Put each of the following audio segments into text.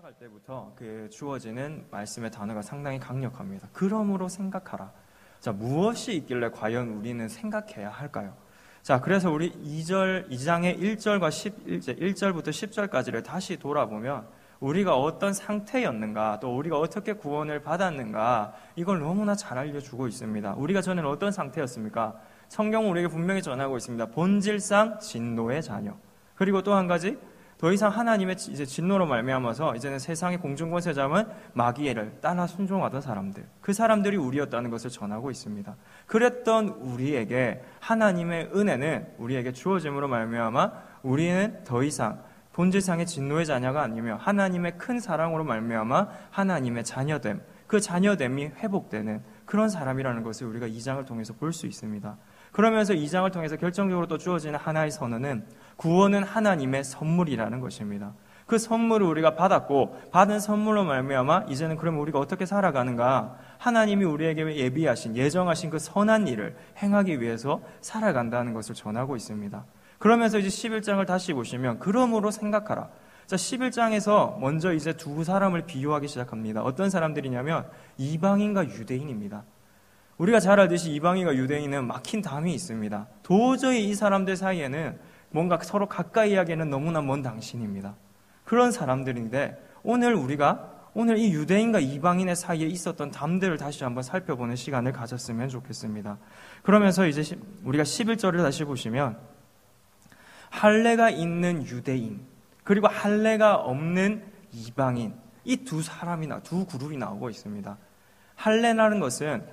시작할 때부터 그 주어지는 말씀의 단어가 상당히 강력합니다. 그러므로 생각하라. 자, 무엇이 있길래 과연 우리는 생각해야 할까요? 자, 그래서 우리 2장의 1절과 1절부터 10절까지를 다시 돌아보면 우리가 어떤 상태였는가, 또 우리가 어떻게 구원을 받았는가, 이걸 너무나 잘 알려주고 있습니다. 우리가 전에는 어떤 상태였습니까? 성경은 우리에게 분명히 전하고 있습니다. 본질상 진노의 자녀. 그리고 또 한 가지, 더 이상 하나님의 이제 진노로 말미암아서 이제는 세상의 공중권세 잡은 마귀를 따라 순종하던 사람들, 그 사람들이 우리였다는 것을 전하고 있습니다. 그랬던 우리에게 하나님의 은혜는 우리에게 주어짐으로 말미암아 우리는 더 이상 본질상의 진노의 자녀가 아니며 하나님의 큰 사랑으로 말미암아 하나님의 자녀됨, 그 자녀됨이 회복되는 그런 사람이라는 것을 우리가 2장을 통해서 볼 수 있습니다. 그러면서 2장을 통해서 결정적으로 또 주어지는 하나의 선언은 구원은 하나님의 선물이라는 것입니다. 그 선물을 우리가 받았고 받은 선물로 말미암아 이제는 그러면 우리가 어떻게 살아가는가? 하나님이 우리에게 예비하신 예정하신 그 선한 일을 행하기 위해서 살아간다는 것을 전하고 있습니다. 그러면서 이제 11장을 다시 보시면 그러므로 생각하라. 자, 11장에서 먼저 이제 두 사람을 비유하기 시작합니다. 어떤 사람들이냐면 이방인과 유대인입니다. 우리가 잘 알듯이 이방인과 유대인은 막힌 담이 있습니다. 도저히 이 사람들 사이에는 뭔가 서로 가까이 하기에는 너무나 먼 당신입니다. 그런 사람들인데 오늘 이 유대인과 이방인의 사이에 있었던 담들을 다시 한번 살펴보는 시간을 가졌으면 좋겠습니다. 그러면서 이제 우리가 11절을 다시 보시면 할례가 있는 유대인 그리고 할례가 없는 이방인, 이 두 그룹이 나오고 있습니다. 할례라는 것은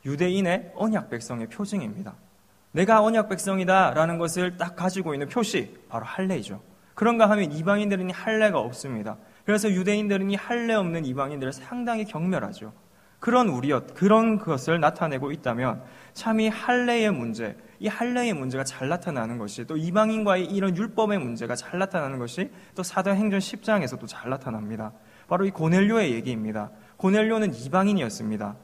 유대인의 언약 백성의 표징입니다. 내가 언약 백성이다 라는 것을 딱 가지고 있는 표시, 바로 할례이죠. 그런가 하면 이방인들은 할례가 없습니다. 그래서 유대인들은 이 할례 없는 이방인들을 상당히 경멸하죠. 그런 것을 나타내고 있다면 참 이 할례의 문제가 잘 나타나는 것이, 또 이방인과의 이런 율법의 문제가 잘 나타나는 것이 또 사도행전 10장에서도 잘 나타납니다. 바로 이 고넬료의 얘기입니다. 고넬료는 이방인이었습니다.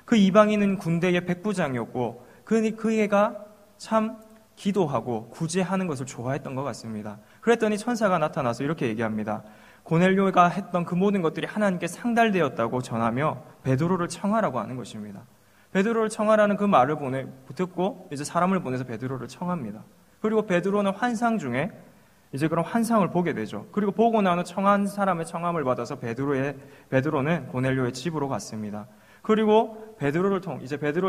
그 이방인은 군대의 백부장이었고 그 애가 참 기도하고 구제하는 것을 좋아했던 것 같습니다. 그랬더니 천사가 나타나서 이렇게 얘기합니다. 고넬료가 했던 그 모든 것들이 하나님께 상달되었다고 전하며 베드로를 청하라고 하는 것입니다. 베드로를 청하라는 그 말을 듣고 이제 사람을 보내서 베드로를 청합니다. 그리고 베드로는 환상 중에 이제 그런 환상을 보게 되죠. 그리고 보고 나는 청한 사람의 청함을 받아서 베드로는 고넬료의 집으로 갔습니다. 그리고 베드로를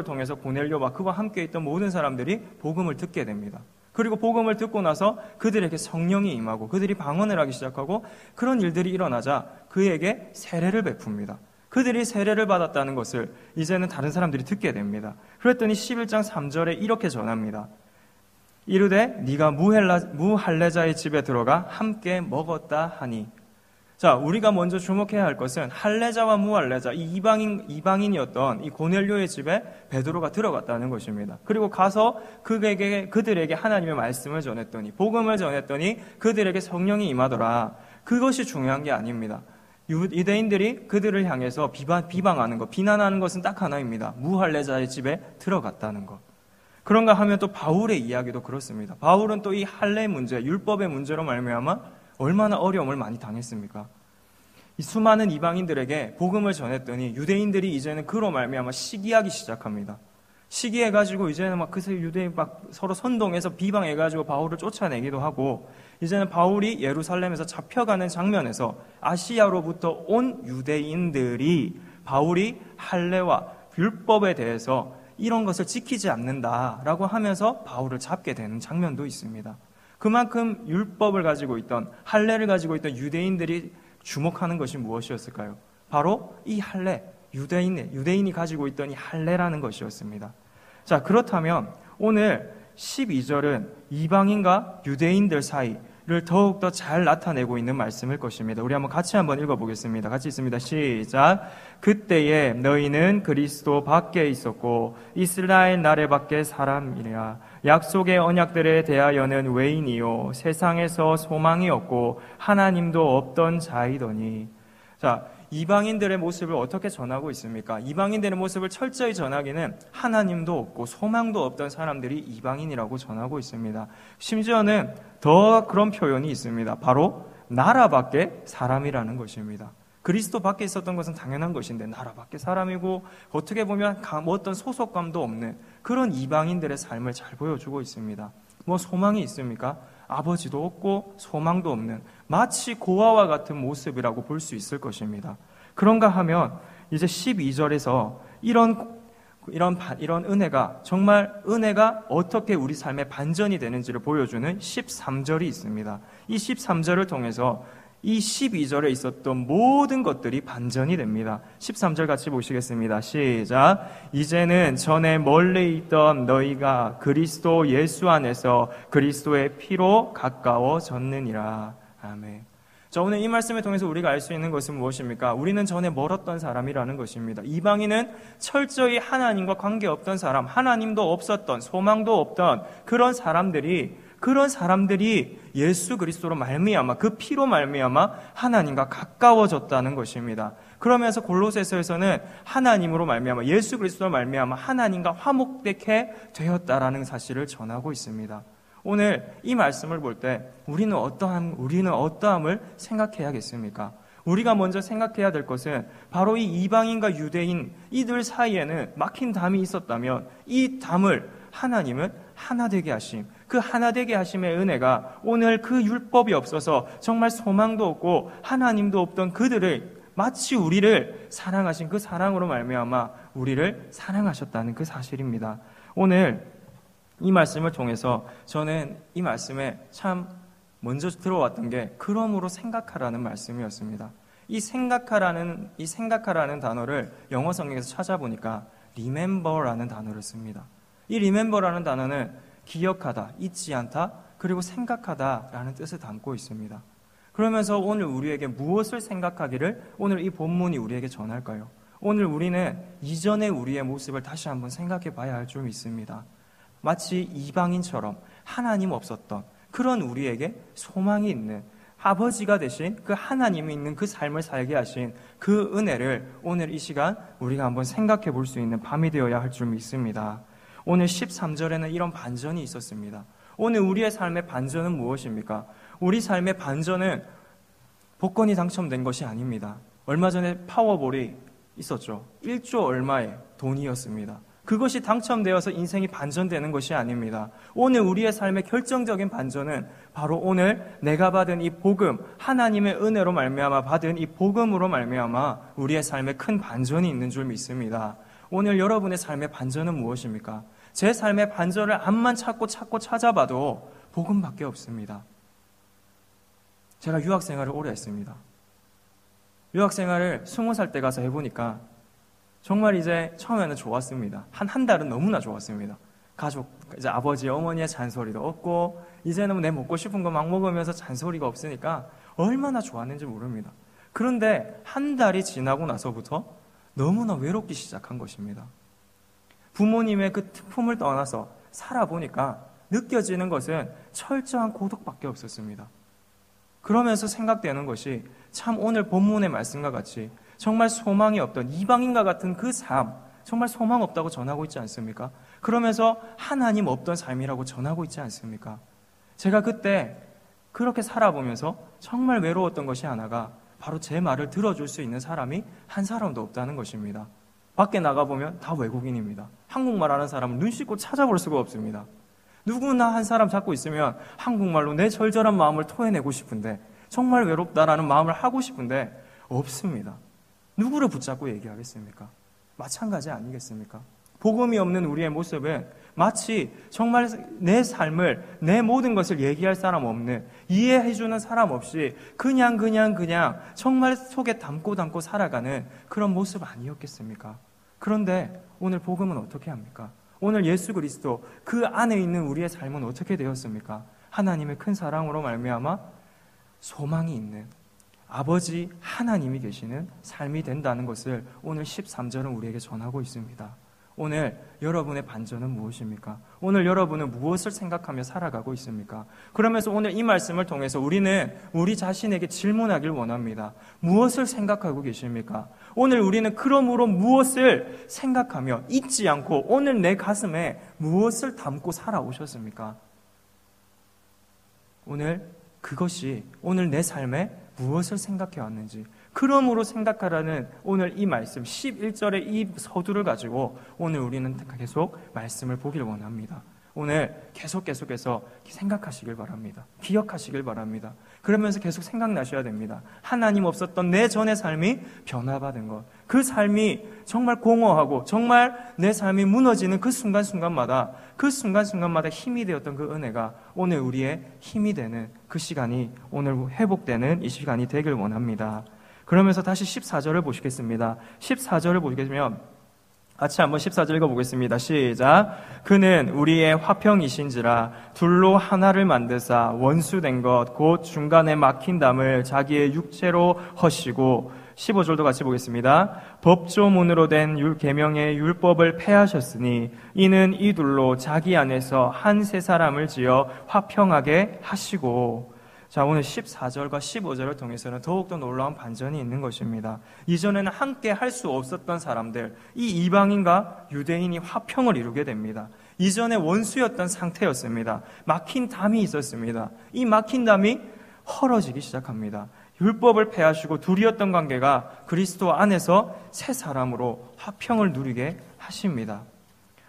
통해서 고넬료와 그와 함께 있던 모든 사람들이 복음을 듣게 됩니다. 그리고 복음을 듣고 나서 그들에게 성령이 임하고 그들이 방언을 하기 시작하고 그런 일들이 일어나자 그에게 세례를 베풉니다. 그들이 세례를 받았다는 것을 이제는 다른 사람들이 듣게 됩니다. 그랬더니 11장 3절에 이렇게 전합니다. 이르되 네가 무할례자의 집에 들어가 함께 먹었다 하니. 자, 우리가 먼저 주목해야 할 것은 할례자와 무할례자, 이 이방인이었던 이 고넬료의 집에 베드로가 들어갔다는 것입니다. 그리고 가서 그들에게 하나님의 말씀을 전했더니, 복음을 전했더니 그들에게 성령이 임하더라. 그것이 중요한 게 아닙니다. 유대인들이 그들을 향해서 비방하는 것, 비난하는 것은 딱 하나입니다. 무할례자의 집에 들어갔다는 것. 그런가 하면 또 바울의 이야기도 그렇습니다. 바울은 또 이 할례 문제, 율법의 문제로 말미암아 얼마나 어려움을 많이 당했습니까? 이 수많은 이방인들에게 복음을 전했더니 유대인들이 이제는 그로 말미암아 시기하기 시작합니다. 시기해가지고 이제는 유대인 서로 선동해서 비방해가지고 바울을 쫓아내기도 하고, 이제는 바울이 예루살렘에서 잡혀가는 장면에서 아시아로부터 온 유대인들이 바울이 할례와 율법에 대해서 이런 것을 지키지 않는다라고 하면서 바울을 잡게 되는 장면도 있습니다. 그만큼 율법을 가지고 있던, 할례를 가지고 있던 유대인들이 주목하는 것이 무엇이었을까요? 바로 이 할례, 유대인이 가지고 있던 이 할례라는 것이었습니다. 자, 그렇다면 오늘 12절은 이방인과 유대인들 사이를 더욱더 잘 나타내고 있는 말씀일 것입니다. 우리 같이 한번 읽어보겠습니다. 같이 있습니다. 시작. 그때에 너희는 그리스도 밖에 있었고 이스라엘 나라 밖에 사람이라. 약속의 언약들에 대하여는 외인이요 세상에서 소망이 없고 하나님도 없던 자이더니. 자, 이방인들의 모습을 어떻게 전하고 있습니까? 이방인들의 모습을 철저히 전하기는 하나님도 없고 소망도 없던 사람들이 이방인이라고 전하고 있습니다. 심지어는 더 그런 표현이 있습니다. 바로 나라 밖의 사람이라는 것입니다. 그리스도 밖에 있었던 것은 당연한 것인데 나라 밖의 사람이고 어떻게 보면 어떤 소속감도 없는 그런 이방인들의 삶을 잘 보여주고 있습니다. 뭐 소망이 있습니까? 아버지도 없고 소망도 없는 마치 고아와 같은 모습이라고 볼 수 있을 것입니다. 그런가 하면 이제 12절에서 이런 은혜가 정말 은혜가 어떻게 우리 삶의 반전이 되는지를 보여주는 13절이 있습니다. 이 13절을 통해서 이 12절에 있었던 모든 것들이 반전이 됩니다. 13절 같이 보시겠습니다. 시작. 이제는 전에 멀리 있던 너희가 그리스도 예수 안에서 그리스도의 피로 가까워졌느니라. 아멘. 자, 오늘 이 말씀을 통해서 우리가 알 수 있는 것은 무엇입니까? 우리는 전에 멀었던 사람이라는 것입니다. 이방인은 철저히 하나님과 관계없던 사람, 하나님도 없었던, 소망도 없던 그런 사람들이 예수 그리스도로 말미암아 그 피로 말미암아 하나님과 가까워졌다는 것입니다. 그러면서 골로새서에서는 하나님으로 말미암아 예수 그리스도로 말미암아 하나님과 화목되게 되었다라는 사실을 전하고 있습니다. 오늘 이 말씀을 볼 때 우리는 어떠함을 생각해야겠습니까? 우리가 먼저 생각해야 될 것은 바로 이 이방인과 유대인 이들 사이에는 막힌 담이 있었다면 이 담을 하나님은 하나 되게 하심, 그 하나 되게 하심의 은혜가 오늘 그 율법이 없어서 정말 소망도 없고 하나님도 없던 그들을 마치 우리를 사랑하신 그 사랑으로 말미암아 우리를 사랑하셨다는 그 사실입니다. 오늘 이 말씀을 통해서 저는 이 말씀에 참 먼저 들어왔던 게 그러므로 생각하라는 말씀이었습니다. 이 생각하라는 단어를 영어 성경에서 찾아보니까 remember라는 단어를 씁니다. 이 remember라는 단어는 기억하다, 잊지 않다, 그리고 생각하다라는 뜻을 담고 있습니다. 그러면서 오늘 우리에게 무엇을 생각하기를 오늘 이 본문이 우리에게 전할까요? 오늘 우리는 이전의 우리의 모습을 다시 한번 생각해 봐야 할 줄 믿습니다. 마치 이방인처럼 하나님 없었던 그런 우리에게 소망이 있는 아버지가 되신 그 하나님이 있는 그 삶을 살게 하신 그 은혜를 오늘 이 시간 우리가 한번 생각해 볼 수 있는 밤이 되어야 할 줄 믿습니다. 오늘 13절에는 이런 반전이 있었습니다. 오늘 우리의 삶의 반전은 무엇입니까? 우리 삶의 반전은 복권이 당첨된 것이 아닙니다. 얼마 전에 파워볼이 있었죠. 1조 얼마의 돈이었습니다. 그것이 당첨되어서 인생이 반전되는 것이 아닙니다. 오늘 우리의 삶의 결정적인 반전은 바로 오늘 내가 받은 이 복음, 하나님의 은혜로 말미암아 받은 이 복음으로 말미암아 우리의 삶에 큰 반전이 있는 줄 믿습니다. 오늘 여러분의 삶의 반전은 무엇입니까? 제 삶의 반전을 암만 찾고 찾아봐도 복음밖에 없습니다. 제가 유학생활을 오래 했습니다. 유학생활을 20살 때 가서 해보니까 정말 이제 처음에는 좋았습니다. 한 달은 너무나 좋았습니다. 가족, 이제 아버지, 어머니의 잔소리도 없고, 이제는 내 먹고 싶은 거 막 먹으면서 잔소리가 없으니까 얼마나 좋았는지 모릅니다. 그런데 한 달이 지나고 나서부터 너무나 외롭기 시작한 것입니다. 부모님의 그 품을 떠나서 살아보니까 느껴지는 것은 철저한 고독밖에 없었습니다. 그러면서 생각되는 것이 참 오늘 본문의 말씀과 같이 정말 소망이 없던 이방인과 같은 그 삶, 정말 소망 없다고 전하고 있지 않습니까? 그러면서 하나님 없던 삶이라고 전하고 있지 않습니까? 제가 그때 그렇게 살아보면서 정말 외로웠던 것이 하나가 바로 제 말을 들어줄 수 있는 사람이 한 사람도 없다는 것입니다. 밖에 나가보면 다 외국인입니다. 한국말 하는 사람은 눈 씻고 찾아볼 수가 없습니다. 누구나 한 사람 잡고 있으면 한국말로 내 절절한 마음을 토해내고 싶은데 정말 외롭다라는 마음을 하고 싶은데 없습니다. 누구를 붙잡고 얘기하겠습니까? 마찬가지 아니겠습니까? 복음이 없는 우리의 모습은 마치 정말 내 삶을, 내 모든 것을 얘기할 사람 없는, 이해해주는 사람 없이 그냥 정말 속에 담고 살아가는 그런 모습 아니었겠습니까? 그런데 오늘 복음은 어떻게 합니까? 오늘 예수 그리스도 그 안에 있는 우리의 삶은 어떻게 되었습니까? 하나님의 큰 사랑으로 말미암아 소망이 있는 아버지 하나님이 계시는 삶이 된다는 것을 오늘 13절은 우리에게 전하고 있습니다. 오늘 여러분의 반전은 무엇입니까? 오늘 여러분은 무엇을 생각하며 살아가고 있습니까? 그러면서 오늘 이 말씀을 통해서 우리는 우리 자신에게 질문하길 원합니다. 무엇을 생각하고 계십니까? 오늘 우리는 그러므로 무엇을 생각하며 잊지 않고 오늘 내 가슴에 무엇을 담고 살아오셨습니까? 오늘 그것이 오늘 내 삶에 무엇을 생각해 왔는지, 그러므로 생각하라는 오늘 이 말씀 11절의 이 서두를 가지고 오늘 우리는 계속 말씀을 보길 원합니다. 오늘 계속해서 생각하시길 바랍니다. 기억하시길 바랍니다. 그러면서 계속 생각나셔야 됩니다. 하나님 없었던 내 전의 삶이 변화받은 것, 그 삶이 정말 공허하고 정말 내 삶이 무너지는 그 순간순간마다 힘이 되었던 그 은혜가 오늘 우리의 힘이 되는 그 시간이, 오늘 회복되는 이 시간이 되길 원합니다. 그러면서 다시 14절을 보시겠습니다. 14절을 보시면 같이 한번 14절 읽어보겠습니다. 시작. 그는 우리의 화평이신지라 둘로 하나를 만드사 원수된 것 곧 중간에 막힌 담을 자기의 육체로 허시고, 15절도 같이 보겠습니다. 법조문으로 된 계명의 율법을 폐하셨으니 이는 이 둘로 자기 안에서 한 세 사람을 지어 화평하게 하시고. 자, 오늘 14절과 15절을 통해서는 더욱더 놀라운 반전이 있는 것입니다. 이전에는 함께 할 수 없었던 사람들, 이 이방인과 유대인이 화평을 이루게 됩니다. 이전에 원수였던 상태였습니다. 막힌 담이 있었습니다. 이 막힌 담이 헐어지기 시작합니다. 율법을 폐하시고 둘이었던 관계가 그리스도 안에서 새 사람으로 화평을 누리게 하십니다.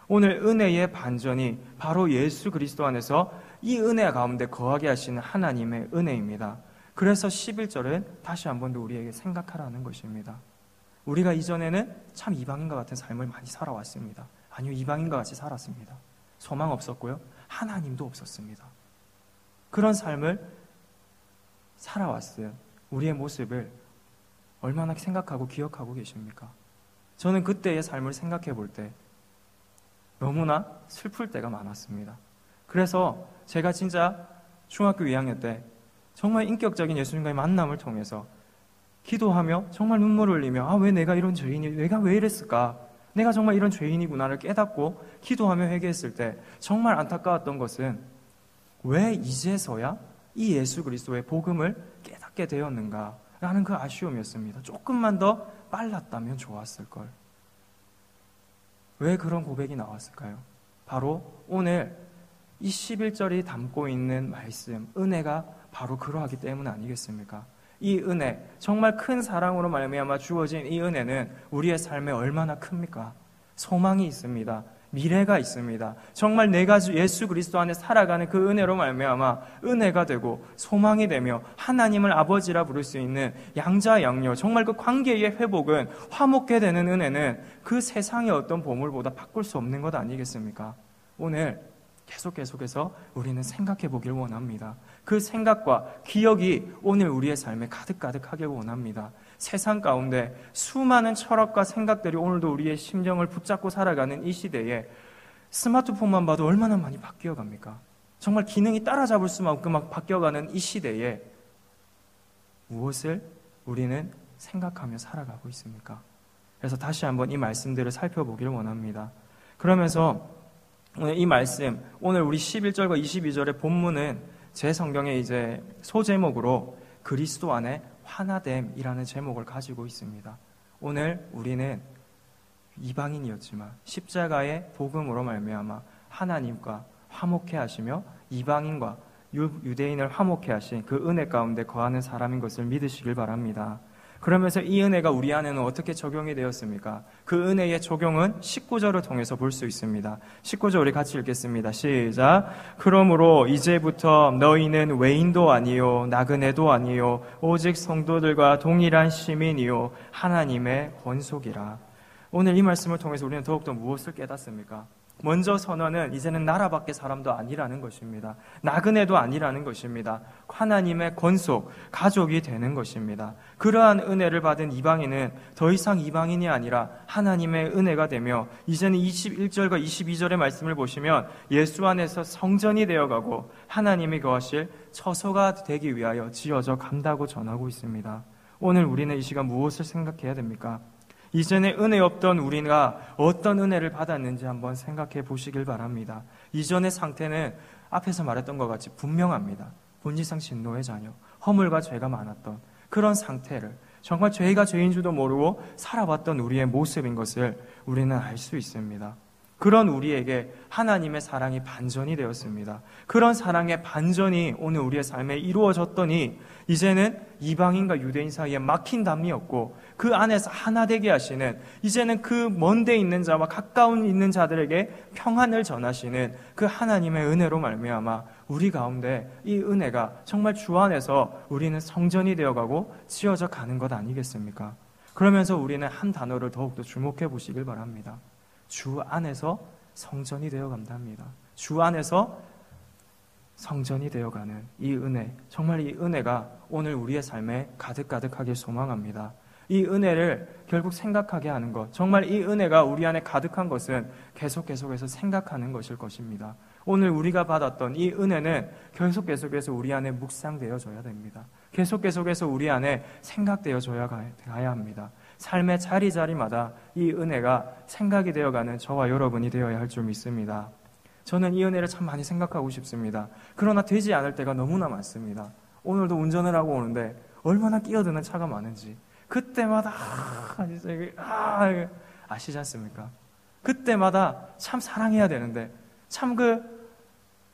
오늘 은혜의 반전이 바로 예수 그리스도 안에서 이 은혜 가운데 거하게 하시는 하나님의 은혜입니다. 그래서 11절은 다시 한 번 더 우리에게 생각하라는 것입니다. 우리가 이전에는 참 이방인과 같은 삶을 많이 살아왔습니다. 아니요, 이방인과 같이 살았습니다. 소망 없었고요, 하나님도 없었습니다. 그런 삶을 살아왔어요. 우리의 모습을 얼마나 생각하고 기억하고 계십니까? 저는 그때의 삶을 생각해 볼 때 너무나 슬플 때가 많았습니다. 그래서 제가 진짜 중학교 2학년 때 정말 인격적인 예수님과의 만남을 통해서 기도하며 정말 눈물을 흘리며 왜 내가 이런 죄인이, 내가 왜 이랬을까? 내가 정말 이런 죄인이구나를 깨닫고 기도하며 회개했을 때 정말 안타까웠던 것은 왜 이제서야 이 예수 그리스도의 복음을 깨닫게 되었는가 라는 그 아쉬움이었습니다. 조금만 더 빨랐다면 좋았을걸. 왜 그런 고백이 나왔을까요? 바로 오늘 이 11절이 담고 있는 말씀, 은혜가 바로 그러하기 때문 아니겠습니까? 이 은혜, 정말 큰 사랑으로 말미암아 주어진 이 은혜는 우리의 삶에 얼마나 큽니까? 소망이 있습니다. 미래가 있습니다. 정말 내가 예수 그리스도 안에 살아가는 그 은혜로 말미암아 은혜가 되고 소망이 되며 하나님을 아버지라 부를 수 있는 양자 양녀, 정말 그 관계의 회복은, 화목게 되는 은혜는 그 세상의 어떤 보물보다 바꿀 수 없는 것 아니겠습니까? 오늘 계속해서 우리는 생각해 보길 원합니다. 그 생각과 기억이 오늘 우리의 삶에 가득하길 원합니다. 세상 가운데 수많은 철학과 생각들이 오늘도 우리의 심정을 붙잡고 살아가는 이 시대에 스마트폰만 봐도 얼마나 많이 바뀌어갑니까? 정말 기능이 따라잡을 수만큼 막 바뀌어가는 이 시대에 무엇을 우리는 생각하며 살아가고 있습니까? 그래서 다시 한번 이 말씀들을 살펴보기를 원합니다. 그러면서 오늘 이 말씀, 오늘 우리 11절과 22절의 본문은 제 성경에 이제 소제목으로 그리스도 안에 하나됨이라는 제목을 가지고 있습니다. 오늘 우리는 이방인이었지만 십자가의 복음으로 말미암아 하나님과 화목해 하시며 이방인과 유대인을 화목해 하신 그 은혜 가운데 거하는 사람인 것을 믿으시길 바랍니다. 그러면서 이 은혜가 우리 안에는 어떻게 적용이 되었습니까? 그 은혜의 적용은 19절을 통해서 볼 수 있습니다. 19절 우리 같이 읽겠습니다. 시작. 그러므로 이제부터 너희는 외인도 아니요 나그네도 아니요 오직 성도들과 동일한 시민이요 하나님의 권속이라. 오늘 이 말씀을 통해서 우리는 더욱더 무엇을 깨닫습니까? 먼저 선언은 이제는 나라 밖의 사람도 아니라는 것입니다. 나그네도 아니라는 것입니다. 하나님의 권속, 가족이 되는 것입니다. 그러한 은혜를 받은 이방인은 더 이상 이방인이 아니라 하나님의 은혜가 되며, 이제는 21절과 22절의 말씀을 보시면 예수 안에서 성전이 되어가고 하나님이 거하실 처소가 되기 위하여 지어져 간다고 전하고 있습니다. 오늘 우리는 이 시간 무엇을 생각해야 됩니까? 이전에 은혜 없던 우리가 어떤 은혜를 받았는지 한번 생각해 보시길 바랍니다. 이전의 상태는 앞에서 말했던 것 같이 분명합니다. 본질상 진노의 자녀, 허물과 죄가 많았던 그런 상태를, 정말 죄가 죄인 줄도 모르고 살아왔던 우리의 모습인 것을 우리는 알 수 있습니다. 그런 우리에게 하나님의 사랑이 반전이 되었습니다. 그런 사랑의 반전이 오늘 우리의 삶에 이루어졌더니 이제는 이방인과 유대인 사이에 막힌 담이 없고 그 안에서 하나 되게 하시는, 이제는 그 먼데 있는 자와 가까운 있는 자들에게 평안을 전하시는 그 하나님의 은혜로 말미암아 우리 가운데 이 은혜가 정말 주 안에서 우리는 성전이 되어가고 지어져 가는 것 아니겠습니까? 그러면서 우리는 한 단어를 더욱더 주목해 보시길 바랍니다. 주 안에서 성전이 되어간답니다. 주 안에서 성전이 되어가는 이 은혜, 정말 이 은혜가 오늘 우리의 삶에 가득가득하게 소망합니다. 이 은혜를 결국 생각하게 하는 것, 정말 이 은혜가 우리 안에 가득한 것은 계속해서 생각하는 것일 것입니다. 오늘 우리가 받았던 이 은혜는 계속해서 우리 안에 묵상되어져야 됩니다. 계속해서 우리 안에 생각되어져야 가야 합니다. 삶의 자리자리마다 이 은혜가 생각이 되어가는 저와 여러분이 되어야 할 줄 믿습니다. 저는 이 은혜를 참 많이 생각하고 싶습니다. 그러나 되지 않을 때가 너무나 많습니다. 오늘도 운전을 하고 오는데 얼마나 끼어드는 차가 많은지 그때마다 아시지 않습니까? 그때마다 참 사랑해야 되는데 참 그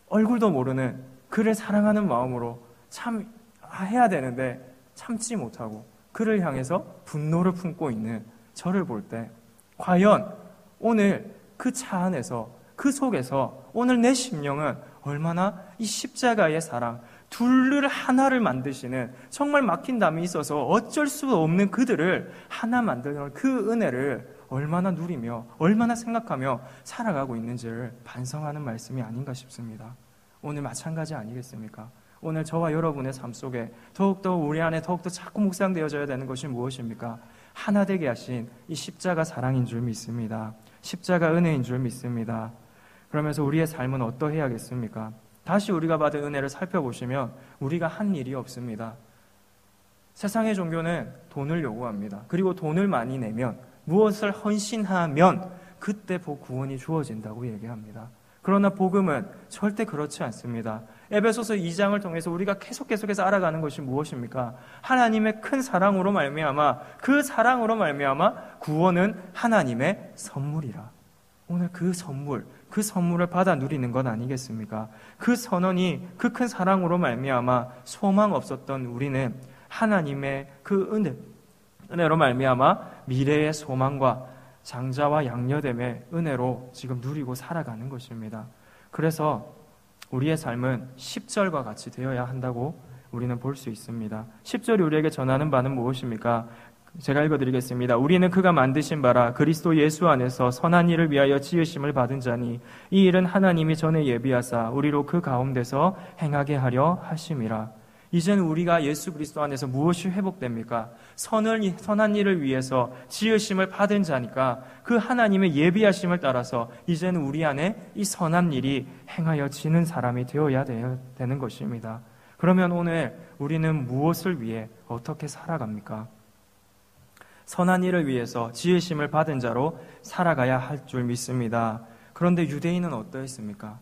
얼굴도 모르는 그를 사랑하는 마음으로 참 해야 되는데 참지 못하고 그를 향해서 분노를 품고 있는 저를 볼 때 과연 오늘 그 차 안에서 그 속에서 오늘 내 심령은 얼마나 이 십자가의 사랑, 둘을 하나를 만드시는 정말 막힌 담이 있어서 어쩔 수 없는 그들을 하나 만드는 그 은혜를 얼마나 누리며 얼마나 생각하며 살아가고 있는지를 반성하는 말씀이 아닌가 싶습니다. 오늘 마찬가지 아니겠습니까? 오늘 저와 여러분의 삶 속에 더욱더 우리 안에 더욱더 자꾸 묵상되어져야 되는 것이 무엇입니까? 하나 되게 하신 이 십자가 사랑인 줄 믿습니다. 십자가 은혜인 줄 믿습니다. 그러면서 우리의 삶은 어떠해야겠습니까? 다시 우리가 받은 은혜를 살펴보시면 우리가 한 일이 없습니다. 세상의 종교는 돈을 요구합니다. 그리고 돈을 많이 내면, 무엇을 헌신하면 그때 구원이 주어진다고 얘기합니다. 그러나 복음은 절대 그렇지 않습니다. 에베소서 2장을 통해서 우리가 계속해서 알아가는 것이 무엇입니까? 하나님의 큰 사랑으로 말미암아, 그 사랑으로 말미암아 구원은 하나님의 선물이라. 오늘 그 선물을 받아 누리는 것 아니겠습니까? 그 선언이 그 큰 사랑으로 말미암아 소망 없었던 우리는 하나님의 그 은혜로 말미암아 미래의 소망과 장자와 양녀됨의 은혜로 지금 누리고 살아가는 것입니다. 그래서 우리의 삶은 10절과 같이 되어야 한다고 우리는 볼 수 있습니다. 10절이 우리에게 전하는 바는 무엇입니까? 제가 읽어드리겠습니다. 우리는 그가 만드신 바라 그리스도 예수 안에서 선한 일을 위하여 지으심을 받은 자니 이 일은 하나님이 전에 예비하사 우리로 그 가운데서 행하게 하려 하심이라. 이제는 우리가 예수 그리스도 안에서 무엇이 회복됩니까? 선한 일을 위해서 지으심을 받은 자니까 그 하나님의 예비하심을 따라서 이제는 우리 안에 이 선한 일이 행하여지는 사람이 되어야 되는 것입니다. 그러면 오늘 우리는 무엇을 위해 어떻게 살아갑니까? 선한 일을 위해서 지으심을 받은 자로 살아가야 할 줄 믿습니다. 그런데 유대인은 어떠했습니까?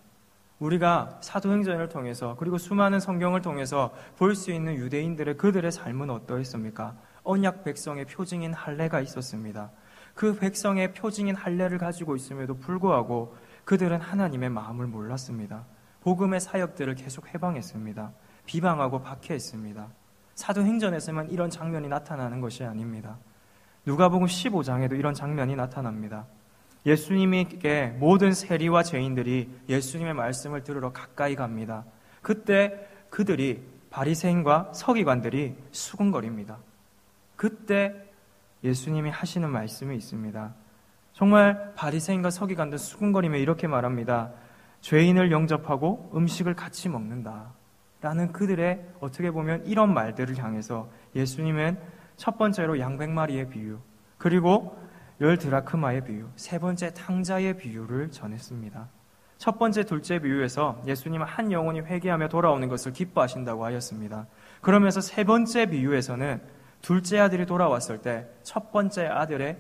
우리가 사도행전을 통해서 그리고 수많은 성경을 통해서 볼 수 있는 유대인들의 그들의 삶은 어떠했습니까? 언약 백성의 표징인 할례가 있었습니다. 그 백성의 표징인 할례를 가지고 있음에도 불구하고 그들은 하나님의 마음을 몰랐습니다. 복음의 사역들을 계속 해방했습니다. 비방하고 박해했습니다. 사도행전에서만 이런 장면이 나타나는 것이 아닙니다. 누가복음 15장에도 이런 장면이 나타납니다. 예수님께 모든 세리와 죄인들이 예수님의 말씀을 들으러 가까이 갑니다. 그때 그들이 바리새인과 서기관들이 수군거립니다. 그때 예수님이 하시는 말씀이 있습니다. 정말 바리새인과 서기관들 수군거리며 이렇게 말합니다. 죄인을 영접하고 음식을 같이 먹는다 라는 그들의 어떻게 보면 이런 말들을 향해서 예수님은 첫 번째로 양 100마리의 비유, 그리고 10드라크마의 비유, 세 번째 탕자의 비유를 전했습니다. 첫 번째, 둘째 비유에서 예수님은 한 영혼이 회개하며 돌아오는 것을 기뻐하신다고 하였습니다. 그러면서 세 번째 비유에서는 둘째 아들이 돌아왔을 때 첫 번째 아들의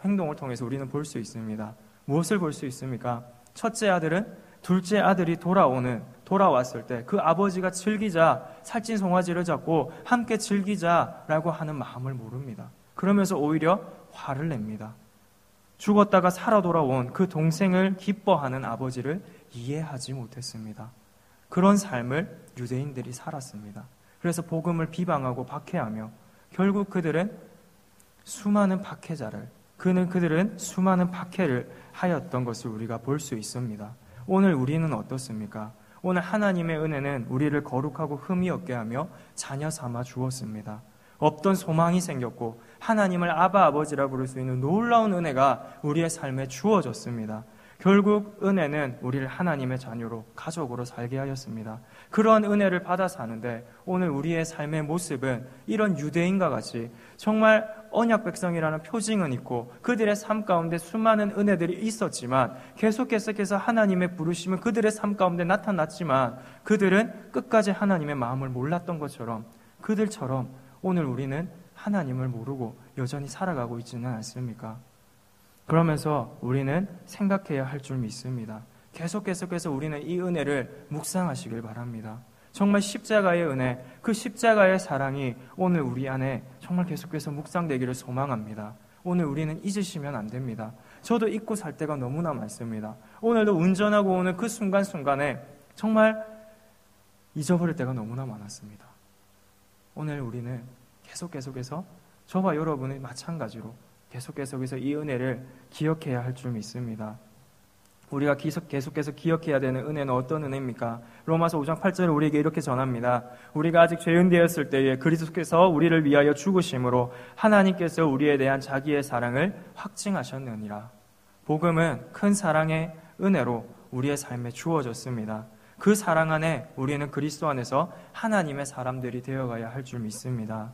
행동을 통해서 우리는 볼 수 있습니다. 무엇을 볼 수 있습니까? 첫째 아들은 둘째 아들이 돌아왔을 때 그 아버지가 즐기자, 살찐 송아지를 잡고 함께 즐기자라고 하는 마음을 모릅니다. 그러면서 오히려 화를 냅니다. 죽었다가 살아 돌아온 그 동생을 기뻐하는 아버지를 이해하지 못했습니다. 그런 삶을 유대인들이 살았습니다. 그래서 복음을 비방하고 박해하며 결국 그들은 수많은 박해를 하였던 것을 우리가 볼 수 있습니다. 오늘 우리는 어떻습니까? 오늘 하나님의 은혜는 우리를 거룩하고 흠이 없게 하며 자녀 삼아 주었습니다. 없던 소망이 생겼고 하나님을 아바 아버지라 부를 수 있는 놀라운 은혜가 우리의 삶에 주어졌습니다. 결국 은혜는 우리를 하나님의 자녀로 가족으로 살게 하였습니다. 그런 은혜를 받아 사는데 오늘 우리의 삶의 모습은 이런 유대인과 같이 정말 언약 백성이라는 표징은 있고 그들의 삶 가운데 수많은 은혜들이 있었지만 계속해서 하나님의 부르심은 그들의 삶 가운데 나타났지만 그들은 끝까지 하나님의 마음을 몰랐던 것처럼 그들처럼 오늘 우리는 하나님을 모르고 여전히 살아가고 있지는 않습니까? 그러면서 우리는 생각해야 할 줄 믿습니다. 계속해서 우리는 이 은혜를 묵상하시길 바랍니다. 정말 십자가의 은혜, 그 십자가의 사랑이 오늘 우리 안에 정말 계속해서 묵상되기를 소망합니다. 오늘 우리는 잊으시면 안 됩니다. 저도 잊고 살 때가 너무나 많습니다. 오늘도 운전하고 오는 그 순간순간에 정말 잊어버릴 때가 너무나 많았습니다. 오늘 우리는 계속해서 저와 여러분이 마찬가지로 계속해서 이 은혜를 기억해야 할 줄 믿습니다. 우리가 계속해서 기억해야 되는 은혜는 어떤 은혜입니까? 로마서 5장 8절에 우리에게 이렇게 전합니다. 우리가 아직 죄인 되었을 때에 그리스도께서 우리를 위하여 죽으심으로 하나님께서 우리에 대한 자기의 사랑을 확증하셨느니라. 복음은 큰 사랑의 은혜로 우리의 삶에 주어졌습니다. 그 사랑 안에 우리는 그리스도 안에서 하나님의 사람들이 되어가야 할 줄 믿습니다.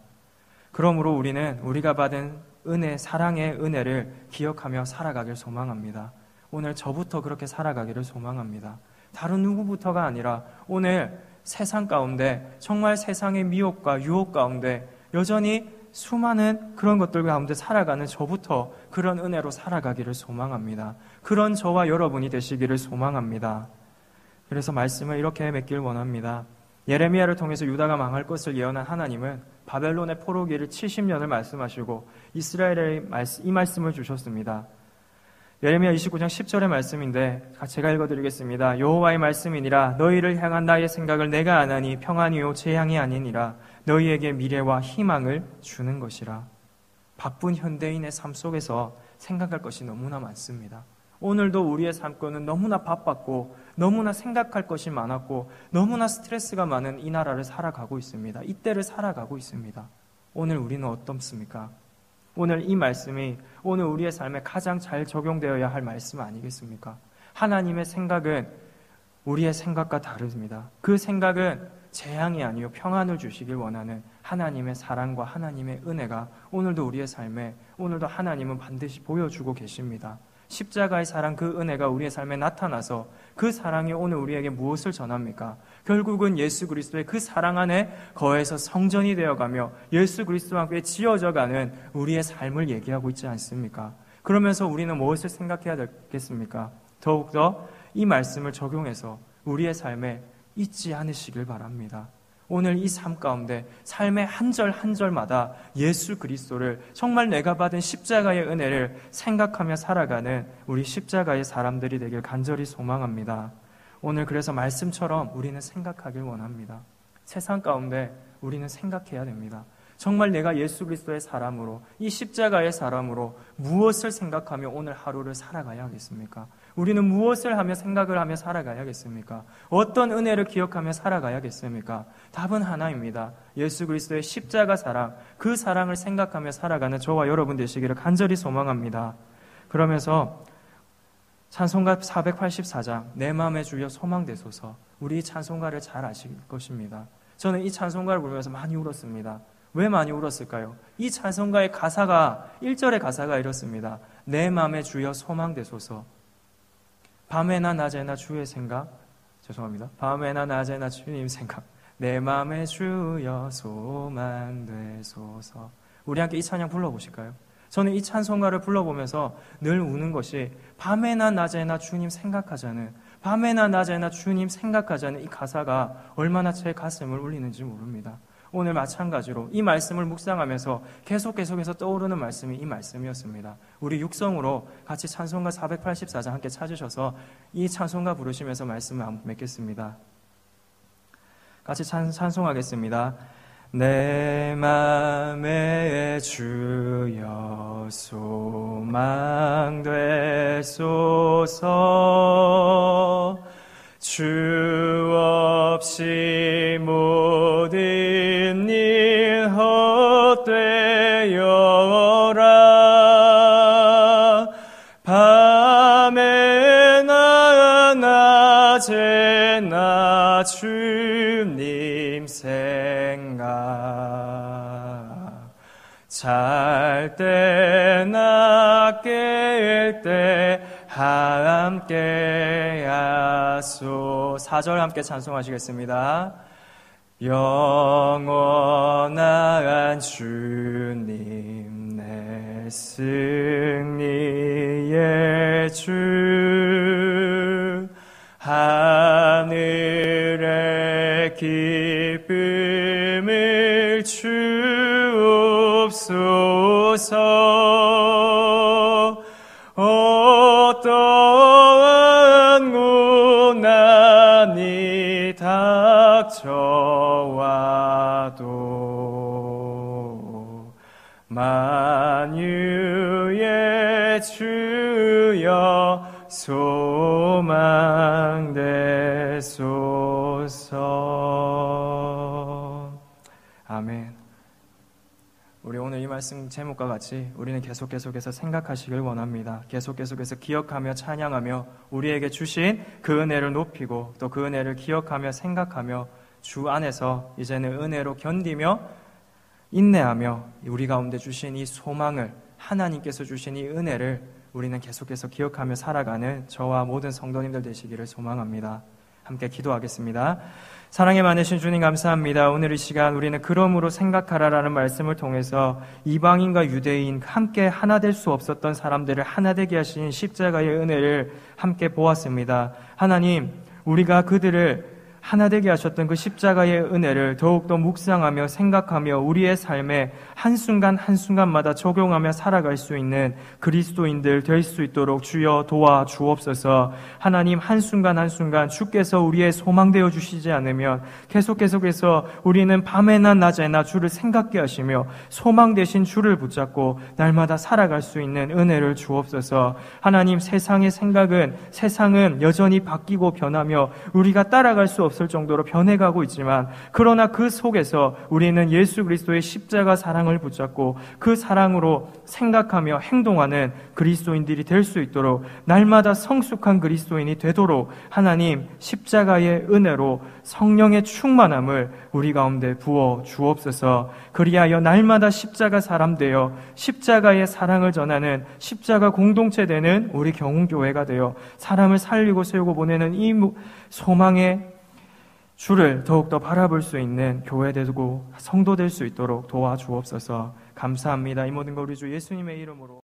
그러므로 우리는 우리가 받은 은혜, 사랑의 은혜를 기억하며 살아가길 소망합니다. 오늘 저부터 그렇게 살아가기를 소망합니다. 다른 누구부터가 아니라 오늘 세상 가운데 정말 세상의 미혹과 유혹 가운데 여전히 수많은 그런 것들 가운데 살아가는 저부터 그런 은혜로 살아가기를 소망합니다. 그런 저와 여러분이 되시기를 소망합니다. 그래서 말씀을 이렇게 맺길 원합니다. 예레미야를 통해서 유다가 망할 것을 예언한 하나님은 바벨론의 포로기를 70년을 말씀하시고 이스라엘에 이 말씀을 주셨습니다. 예레미야 29장 10절의 말씀인데 제가 읽어드리겠습니다. 여호와의 말씀이니라 너희를 향한 나의 생각을 내가 아나니 평안이요 재앙이 아니니라 너희에게 미래와 희망을 주는 것이라. 바쁜 현대인의 삶 속에서 생각할 것이 너무나 많습니다. 오늘도 우리의 삶권은 너무나 바빴고 너무나 생각할 것이 많았고 너무나 스트레스가 많은 이 나라를 살아가고 있습니다. 이때를 살아가고 있습니다. 오늘 우리는 어떻습니까? 오늘 이 말씀이 오늘 우리의 삶에 가장 잘 적용되어야 할 말씀 아니겠습니까? 하나님의 생각은 우리의 생각과 다릅니다. 그 생각은 재앙이 아니요 평안을 주시길 원하는 하나님의 사랑과 하나님의 은혜가 오늘도 우리의 삶에 오늘도 하나님은 반드시 보여주고 계십니다. 십자가의 사랑 그 은혜가 우리의 삶에 나타나서 그 사랑이 오늘 우리에게 무엇을 전합니까? 결국은 예수 그리스도의 그 사랑 안에 거해서 성전이 되어가며 예수 그리스도와 함께 지어져가는 우리의 삶을 얘기하고 있지 않습니까? 그러면서 우리는 무엇을 생각해야 되겠습니까? 더욱더 이 말씀을 적용해서 우리의 삶에 잊지 않으시길 바랍니다. 오늘 이 삶 가운데 삶의 한 절 한 절마다 예수 그리스도를 정말 내가 받은 십자가의 은혜를 생각하며 살아가는 우리 십자가의 사람들이 되길 간절히 소망합니다. 오늘 그래서 말씀처럼 우리는 생각하길 원합니다. 세상 가운데 우리는 생각해야 됩니다. 정말 내가 예수 그리스도의 사람으로 이 십자가의 사람으로 무엇을 생각하며 오늘 하루를 살아가야 하겠습니까? 우리는 무엇을 하며 생각을 하며 살아가야겠습니까? 어떤 은혜를 기억하며 살아가야겠습니까? 답은 하나입니다. 예수 그리스도의 십자가 사랑, 그 사랑을 생각하며 살아가는 저와 여러분 되시기를 간절히 소망합니다. 그러면서 찬송가 484장 내 마음의 주여 소망되소서, 우리 찬송가를 잘 아실 것입니다. 저는 이 찬송가를 부르면서 많이 울었습니다. 왜 많이 울었을까요? 이 찬송가의 가사가 1절의 가사가 이렇습니다. 내 마음의 주여 소망되소서, 밤에나 낮에나 주의 생각, 밤에나 낮에나 주님 생각, 내 마음의 주여 소망되소서. 우리 함께 이 찬양 불러보실까요? 저는 이 찬송가를 불러보면서 늘 우는 것이 밤에나 낮에나 주님 생각하자는, 밤에나 낮에나 주님 생각하자는 이 가사가 얼마나 제 가슴을 울리는지 모릅니다. 오늘 마찬가지로 이 말씀을 묵상하면서 계속해서 떠오르는 말씀이 이 말씀이었습니다. 우리 육성으로 같이 찬송가 484장 함께 찾으셔서 이 찬송가 부르시면서 말씀을 한번 맺겠습니다. 같이 찬송하겠습니다. 내 맘에 주여 소망 되소서. 주 없이 모든 일 헛되어라. 밤에나 낮에나 주님 생각. 잘 때나 깰 때 함께 하소. 4절 함께 찬송하시겠습니다. 영원한 주님 내 승리의 주. 하늘의 기쁨을 주옵소서. 어떠한 고난이 닥쳐와도 만유의 주여 소망 되소서. 아멘. 우리 오늘 이 말씀 제목과 같이 우리는 계속해서 생각하시길 원합니다. 계속해서 기억하며 찬양하며 우리에게 주신 그 은혜를 높이고 또 그 은혜를 기억하며 생각하며 주 안에서 이제는 은혜로 견디며 인내하며 우리 가운데 주신 이 소망을, 하나님께서 주신 이 은혜를 우리는 계속해서 기억하며 살아가는 저와 모든 성도님들 되시기를 소망합니다. 함께 기도하겠습니다. 사랑에 많으신 주님 감사합니다. 오늘 이 시간 우리는 그러므로 생각하라라는 말씀을 통해서 이방인과 유대인 함께 하나 될 수 없었던 사람들을 하나 되게 하신 십자가의 은혜를 함께 보았습니다. 하나님, 우리가 그들을 하나 되게 하셨던 그 십자가의 은혜를 더욱더 묵상하며 생각하며 우리의 삶에 한순간 한순간마다 적용하며 살아갈 수 있는 그리스도인들 될 수 있도록 주여 도와주옵소서. 하나님, 한순간 한순간 주께서 우리의 소망되어 주시지 않으면 계속해서 우리는 밤에나 낮에나 주를 생각게 하시며 소망 되신 주를 붙잡고 날마다 살아갈 수 있는 은혜를 주옵소서. 하나님, 세상은 여전히 바뀌고 변하며 우리가 따라갈 수 없을 정도로 변해가고 있지만 그러나 그 속에서 우리는 예수 그리스도의 십자가 사랑을 붙잡고 그 사랑으로 생각하며 행동하는 그리스도인들이 될 수 있도록 날마다 성숙한 그리스도인이 되도록 하나님 십자가의 은혜로 성령의 충만함을 우리 가운데 부어 주옵소서. 그리하여 날마다 십자가 사람 되어 십자가의 사랑을 전하는 십자가 공동체 되는 우리 경운교회가 되어 사람을 살리고 세우고 보내는 이 소망의 주를 더욱더 바라볼 수 있는 교회 되고 성도 될 수 있도록 도와주옵소서. 감사합니다. 이 모든 걸 우리 주 예수님의 이름으로